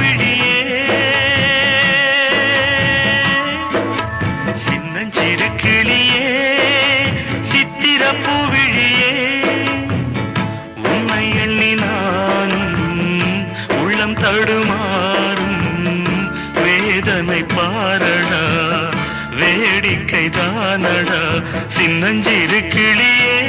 பூவிழியே சின்னஞ்சிறு கிளியே சித்திர பூவிழியே உன்னை எண்ணி நானும் உள்ளம் தடுமாறும் வேதனை பாரடா வேடிக்கை தானடா சின்னஞ்சிறு கிளியே